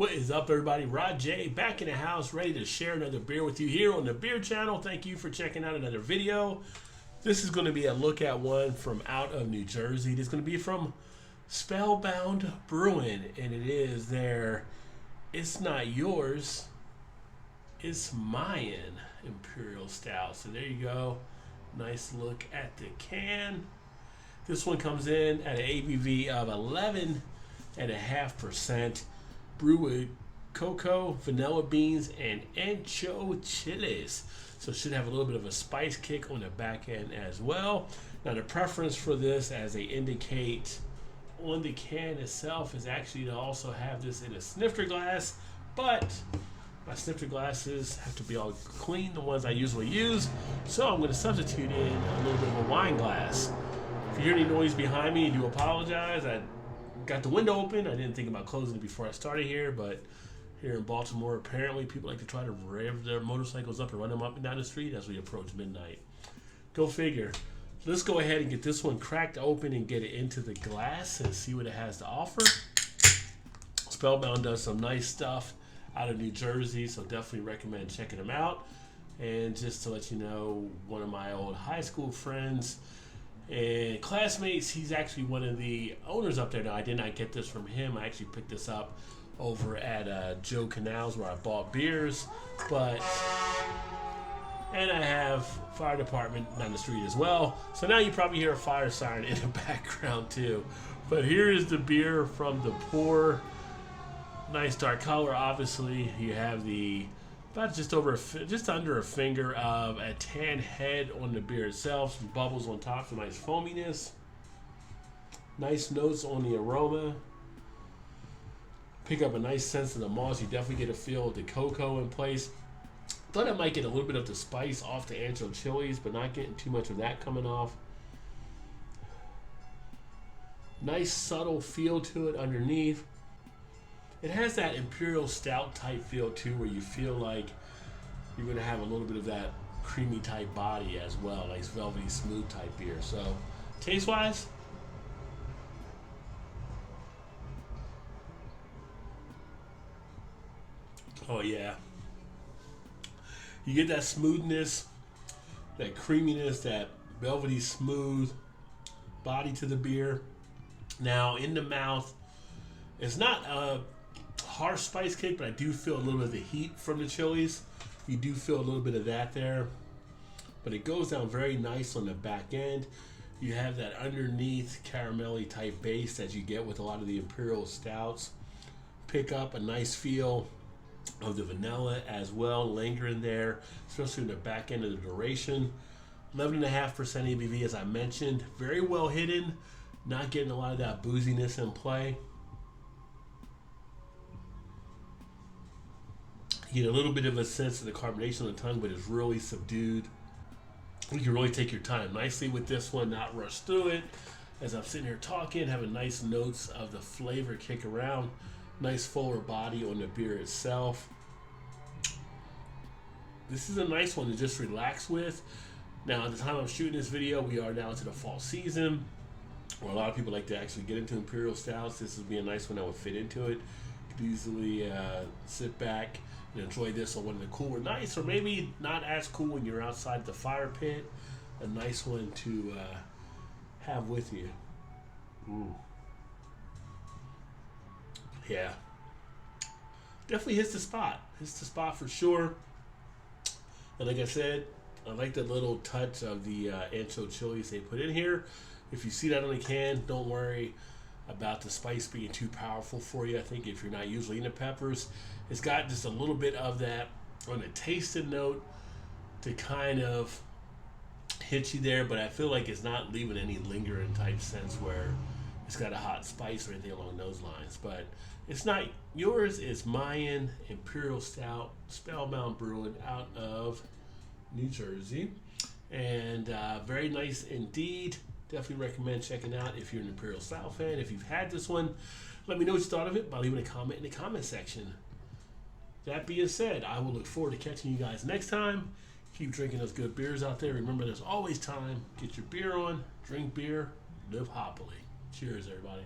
What is up, everybody? Rod J back in the house, ready to share another beer with you here on the Beer Channel. Thank you for checking out another video. This is going to be a look at one from out of New Jersey. It's going to be from Spellbound Brewing, and it is their It's Not Yours, It's Mayan Imperial Stout. So there you go. Nice look at the can. This one comes in at an ABV of 11.5%. Brewed with cocoa, vanilla beans, and ancho chilies. So it should have a little bit of a spice kick on the back end as well. Now the preference for this, as they indicate on the can itself, is actually to also have this in a snifter glass, but my snifter glasses have to be all clean, the ones I usually use, so I'm going to substitute in a little bit of a wine glass. If you hear any noise behind me, I do apologize. I got the window open. I didn't think about closing it before I started here, but here in Baltimore, apparently people like to try to rev their motorcycles up and run them up and down the street as we approach midnight. Go figure. Let's go ahead and get this one cracked open and get it into the glass and see what it has to offer. Spellbound does some nice stuff out of New Jersey, so definitely recommend checking them out. And just to let you know, one of my old high school friends and classmates, he's actually one of the owners up there. Now, I did not get this from him. I actually picked this up over at Joe Canals, where I bought beers. And I have fire department down the street as well. So now you probably hear a fire siren in the background too. But here is the beer from the pour. Nice dark color. Obviously, you have the about just under a finger of a tan head on the beer itself. Some bubbles on top, some nice foaminess. Nice notes on the aroma. Pick up a nice sense of the malts. You definitely get a feel of the cocoa in place. Thought I might get a little bit of the spice off the ancho chilies, but not getting too much of that coming off. Nice subtle feel to it underneath. It has that imperial stout type feel too, where you feel like you're going to have a little bit of that creamy type body as well, nice velvety smooth type beer. So taste wise, oh yeah, you get that smoothness, that creaminess, that velvety smooth body to the beer. Now in the mouth, it's not a harsh spice kick, but I do feel a little bit of the heat from the chilies. You do feel a little bit of that there, but it goes down very nice on the back end. You have that underneath caramelly type base that you get with a lot of the imperial stouts. Pick up a nice feel of the vanilla as well, lingering there, especially in the back end of the duration. 11.5% ABV, as I mentioned, very well hidden, not getting a lot of that booziness in play. You get a little bit of a sense of the carbonation on the tongue, but it's really subdued. You can really take your time nicely with this one, not rush through it. As I'm sitting here talking, having nice notes of the flavor kick around. Nice fuller body on the beer itself. This is a nice one to just relax with. Now, at the time I'm shooting this video, we are now into the fall season, where a lot of people like to actually get into imperial stouts. This would be a nice one that would fit into it. You could easily sit back and enjoy this on one of the cooler nights, or maybe not as cool when you're outside the fire pit. A nice one to have with you. Ooh. Yeah, definitely hits the spot. Hits the spot for sure. And like I said, I like that little touch of the ancho chilies they put in here. If you see that on the can, don't worry about the spice being too powerful for you. I think if you're not usually into peppers, it's got just a little bit of that on the tasted note to kind of hit you there, but I feel like it's not leaving any lingering type sense where it's got a hot spice or anything along those lines. But it's not yours. It's Mayan Imperial Stout, Spellbound Brewing out of New Jersey. And very nice indeed. Definitely recommend checking out if you're an Imperial Stout fan. If you've had this one, let me know what you thought of it by leaving a comment in the comment section. That being said, I will look forward to catching you guys next time. Keep drinking those good beers out there. Remember, there's always time. Get your beer on, drink beer, live happily. Cheers, everybody.